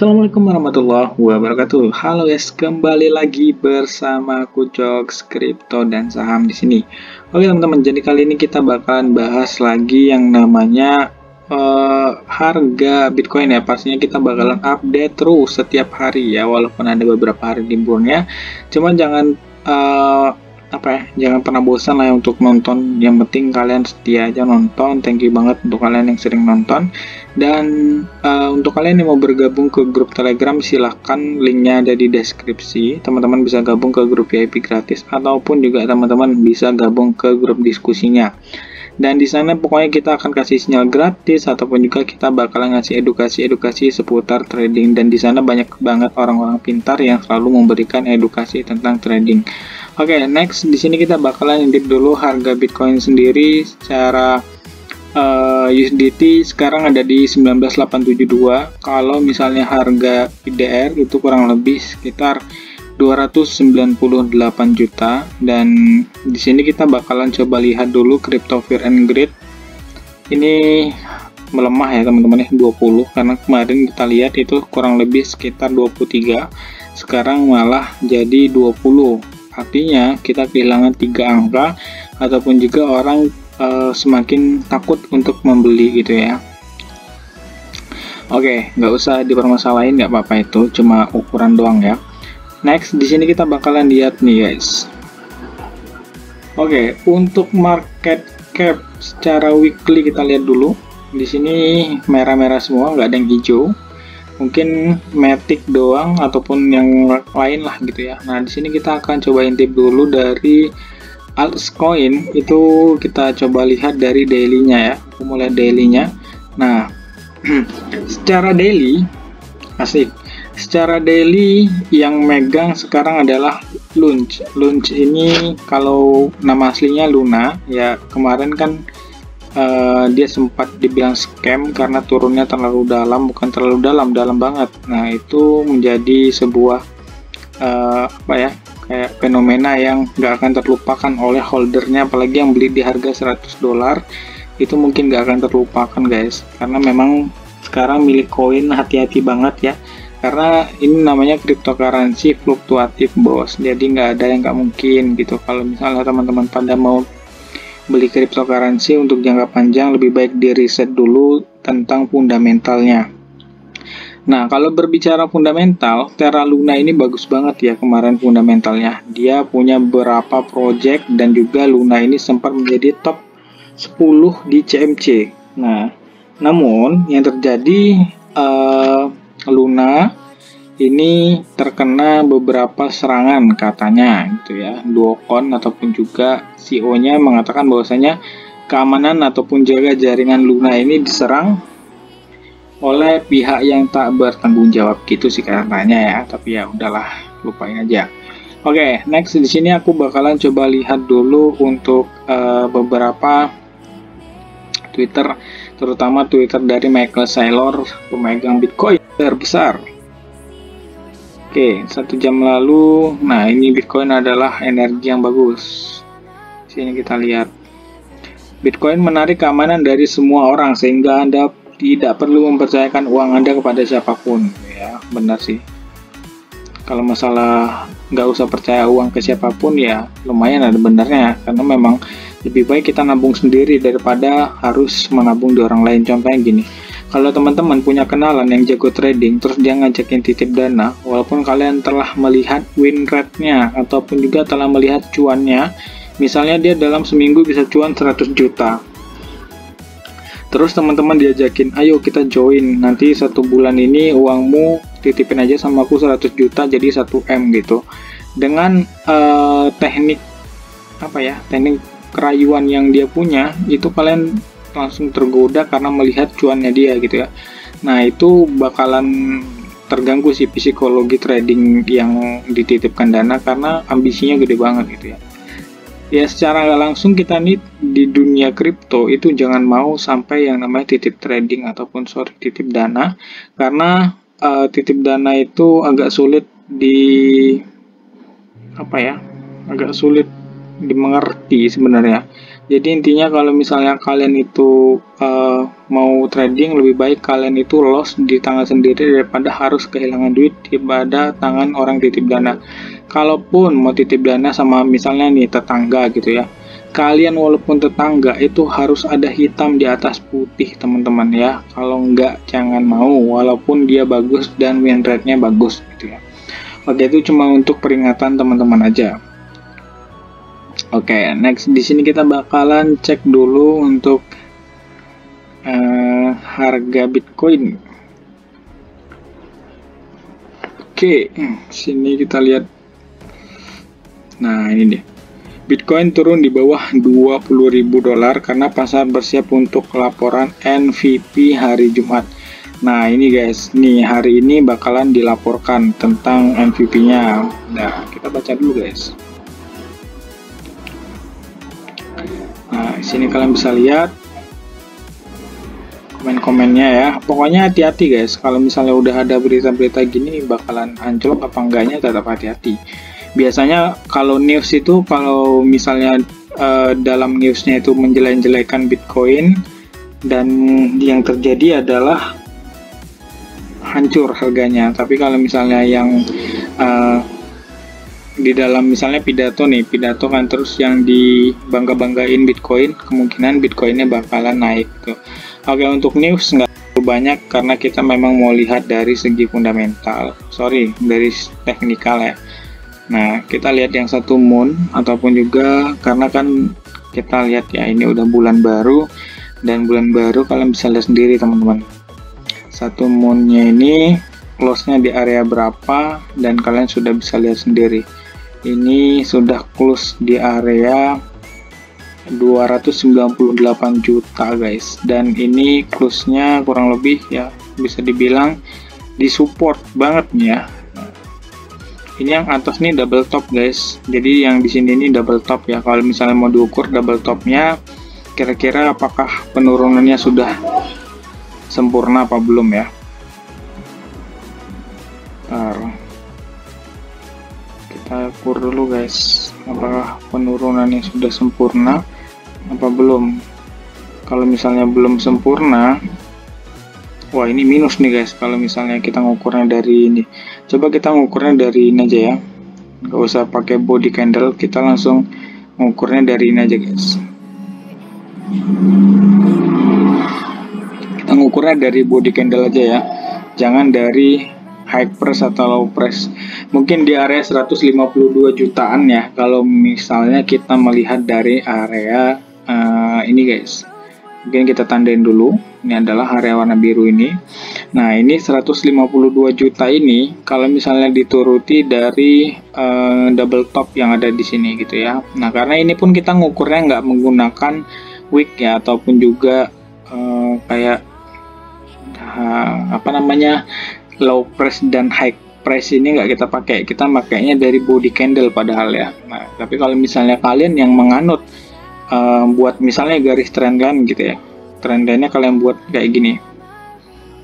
Assalamualaikum warahmatullahi wabarakatuh. Halo guys, kembali lagi bersama aku Jok Kripto dan Saham di sini. Oke teman-teman, jadi kali ini kita bakalan bahas lagi yang namanya harga Bitcoin ya. Pastinya kita bakalan update terus setiap hari ya, walaupun ada beberapa hari liburnya. Cuman jangan jangan pernah bosan lah ya untuk nonton. Yang penting kalian setia aja nonton. Thank you banget untuk kalian yang sering nonton. Dan untuk kalian yang mau bergabung ke grup Telegram, silahkan linknya ada di deskripsi. Teman-teman bisa gabung ke grup VIP gratis ataupun juga teman-teman bisa gabung ke grup diskusinya. Dan di sana pokoknya kita akan kasih sinyal gratis ataupun juga kita bakalan ngasih edukasi seputar trading, dan di sana banyak banget orang-orang pintar yang selalu memberikan edukasi tentang trading. Oke, next di sini kita bakalan intip dulu harga Bitcoin sendiri secara USDT sekarang ada di 19.872. Kalau misalnya harga IDR itu kurang lebih sekitar 298 juta, dan di sini kita bakalan coba lihat dulu Crypto Fear and Greed. Ini melemah ya teman-teman ya, 20, karena kemarin kita lihat itu kurang lebih sekitar 23, sekarang malah jadi 20. Artinya kita kehilangan 3 angka ataupun juga orang semakin takut untuk membeli gitu ya. Oke, nggak usah dipermasalahin, nggak apa-apa, itu cuma ukuran doang ya. Next, di sini kita bakalan lihat nih guys. Oke, untuk market cap secara weekly kita lihat dulu. Di sini merah-merah semua, nggak ada yang hijau. Mungkin Matic doang ataupun yang lain lah gitu ya. Nah, di sini kita akan coba intip dulu dari altcoin. Itu kita coba lihat dari daily-nya ya. Aku mulai daily-nya. Nah, secara daily asik. Secara daily yang megang sekarang adalah Launch. Launch ini kalau nama aslinya Luna ya, kemarin kan dia sempat dibilang scam karena turunnya terlalu dalam, bukan terlalu dalam, dalam banget. Nah, itu menjadi sebuah kayak fenomena yang nggak akan terlupakan oleh holdernya, apalagi yang beli di harga $100 itu mungkin nggak akan terlupakan guys, karena memang sekarang milik koin hati-hati banget ya, karena ini namanya cryptocurrency fluktuatif bos, jadi nggak ada yang nggak mungkin gitu. Kalau misalnya teman-teman pada mau beli cryptocurrency untuk jangka panjang, lebih baik di riset dulu tentang fundamentalnya. Nah, kalau berbicara fundamental, Terra Luna ini bagus banget ya kemarin fundamentalnya. Dia punya beberapa project dan juga Luna ini sempat menjadi top 10 di CMC. Nah, namun yang terjadi Luna ini terkena beberapa serangan katanya gitu ya. Duocon ataupun juga CEO-nya mengatakan bahwasanya keamanan ataupun jaga jaringan Luna ini diserang oleh pihak yang tak bertanggung jawab gitu sih katanya ya, tapi ya udahlah, lupain aja. Oke, next di sini aku bakalan coba lihat dulu untuk beberapa Twitter, terutama Twitter dari Michael Saylor, pemegang Bitcoin terbesar. Oke, 1 jam lalu. Nah, ini Bitcoin adalah energi yang bagus. Sini kita lihat. Bitcoin menarik keamanan dari semua orang sehingga Anda tidak perlu mempercayakan uang Anda kepada siapapun. Ya, benar sih. Kalau masalah nggak usah percaya uang ke siapapun ya lumayan ada benarnya, karena memang lebih baik kita nabung sendiri daripada harus menabung di orang lain. Contohnya gini, kalau teman-teman punya kenalan yang jago trading, terus dia ngajakin titip dana, walaupun kalian telah melihat win rate-nya ataupun juga telah melihat cuannya, misalnya dia dalam seminggu bisa cuan 100 juta. Terus teman-teman diajakin, ayo kita join, nanti 1 bulan ini uangmu titipin aja sama aku 100 juta jadi 1M gitu. Dengan teknik teknik kerayuan yang dia punya, itu kalian langsung tergoda karena melihat cuannya dia gitu ya. Nah, itu bakalan terganggu sih psikologi trading yang dititipkan dana, karena ambisinya gede banget gitu ya. Ya, secara nggak langsung kita nih di dunia kripto itu jangan mau sampai yang namanya titip trading ataupun titip dana, karena titip dana itu agak sulit dimengerti sebenarnya. Jadi intinya kalau misalnya kalian itu mau trading, lebih baik kalian itu loss di tangan sendiri daripada harus kehilangan duit pada tangan orang titip dana. Kalaupun mau titip dana sama misalnya nih tetangga gitu ya, kalian walaupun tetangga itu harus ada hitam di atas putih teman-teman ya. Kalau enggak jangan mau, walaupun dia bagus dan win rate-nya bagus gitu ya. Oke, itu cuma untuk peringatan teman-teman aja. Oke, next di sini kita bakalan cek dulu untuk harga Bitcoin. Oke, sini kita lihat. Nah, ini deh. Bitcoin turun di bawah $20.000 karena pasar bersiap untuk laporan MVP hari Jumat. Nah, ini guys, nih hari ini bakalan dilaporkan tentang MVP-nya. Nah, kita baca dulu guys. Nah, sini kalian bisa lihat komen-komennya ya. Pokoknya hati-hati guys, kalau misalnya udah ada berita-berita gini bakalan anjlok apa enggaknya, tetap hati-hati. Biasanya kalau news itu, kalau misalnya dalam newsnya itu menjelek-jelekan Bitcoin, dan yang terjadi adalah hancur harganya. Tapi kalau misalnya yang di dalam misalnya pidato kan terus yang dibangga-banggain Bitcoin, kemungkinan Bitcoinnya bakalan naik tuh. Oke, untuk news nggak terlalu banyak karena kita memang mau lihat dari segi fundamental, dari teknikal ya. Nah, kita lihat yang satu moon ataupun juga karena kan kita lihat ya, ini udah bulan baru, dan bulan baru kalian bisa lihat sendiri teman-teman. Satu moonnya ini close-nya di area berapa, dan kalian sudah bisa lihat sendiri. Ini sudah close di area 298 juta guys, dan ini close-nya kurang lebih ya bisa dibilang di support banget nih ya. Ini yang atas nih double top guys, jadi yang di sini ini double top ya. Kalau misalnya mau diukur double topnya, kira-kira apakah penurunannya sudah sempurna apa belum ya. Kita ukur dulu guys, apakah penurunannya sudah sempurna apa belum. Kalau misalnya belum sempurna, wah ini minus nih guys. Kalau misalnya kita ngukurnya dari ini, coba kita ngukurnya dari ini aja ya, nggak usah pakai body candle, kita langsung ngukurnya dari ini aja guys. Kita ngukurnya dari body candle aja ya, jangan dari high price atau low price. Mungkin di area 152 jutaan ya kalau misalnya kita melihat dari area ini guys. Mungkin kita tandain dulu, ini adalah area warna biru ini. Nah, ini 152 juta ini kalau misalnya dituruti dari double top yang ada di sini gitu ya. Nah, karena ini pun kita ngukurnya nggak menggunakan wick ya, ataupun juga kayak low price dan high price ini nggak kita pakai, kita pakainya dari body candle padahal ya. Nah, tapi kalau misalnya kalian yang menganut buat misalnya garis trendline gitu ya, trendline-nya kalian buat kayak gini,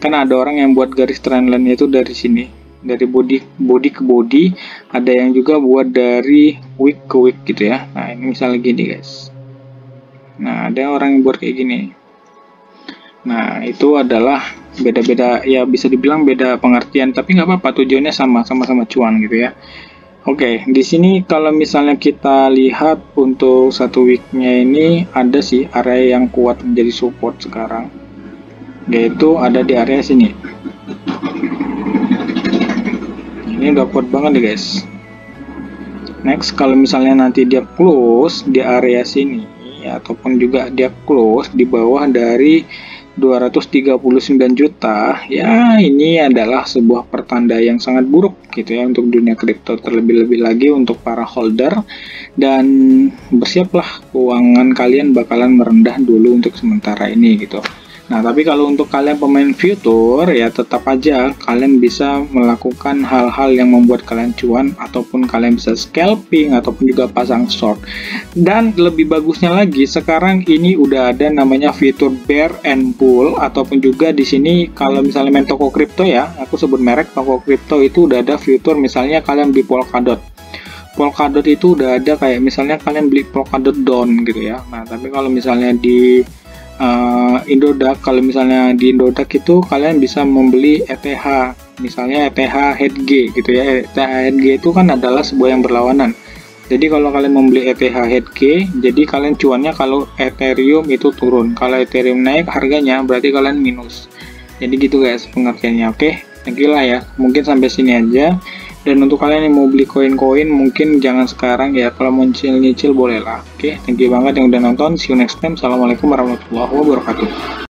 kan ada orang yang buat garis trendline itu dari sini, dari body ke body, ada yang juga buat dari wick ke wick gitu ya. Nah, ini misalnya gini guys, nah ada orang yang buat kayak gini. Nah, itu adalah beda-beda ya, bisa dibilang beda pengertian, tapi nggak apa-apa, tujuannya sama-sama cuan gitu ya. Oke, di sini kalau misalnya kita lihat untuk satu weeknya ini ada sih area yang kuat menjadi support sekarang, yaitu ada di area sini. Ini udah kuat banget nih guys. Next, kalau misalnya nanti dia close di area sini ya, ataupun juga dia close di bawah dari 239 juta ya, ini adalah sebuah pertanda yang sangat buruk gitu ya untuk dunia kripto, terlebih-lebih lagi untuk para holder, dan bersiaplah keuangan kalian bakalan merendah dulu untuk sementara ini gitu. Nah, tapi kalau untuk kalian pemain future ya, tetap aja kalian bisa melakukan hal-hal yang membuat kalian cuan, ataupun kalian bisa scalping ataupun juga pasang short. Dan lebih bagusnya lagi, sekarang ini udah ada namanya fitur bear and bull, ataupun juga di sini kalau misalnya main toko kripto ya, aku sebut merek toko kripto, itu udah ada fitur misalnya kalian beli Polkadot. Polkadot itu udah ada, kayak misalnya kalian beli Polkadot Dawn gitu ya. Nah, tapi kalau misalnya di Indodax, kalau misalnya di Indodax itu kalian bisa membeli ETH, misalnya ETH HEDG gitu ya. ETH HEDG itu kan adalah sebuah yang berlawanan. Jadi kalau kalian membeli ETH HEDG, jadi kalian cuannya kalau Ethereum itu turun. Kalau Ethereum naik harganya, berarti kalian minus. Jadi gitu guys pengertiannya. Oke, thank you lah ya. Mungkin sampai sini aja. Dan untuk kalian yang mau beli koin-koin, mungkin jangan sekarang ya. Kalau mau nyicil-nyicil boleh lah. Oke, thank you banget yang udah nonton. See you next time. Assalamualaikum warahmatullahi wabarakatuh.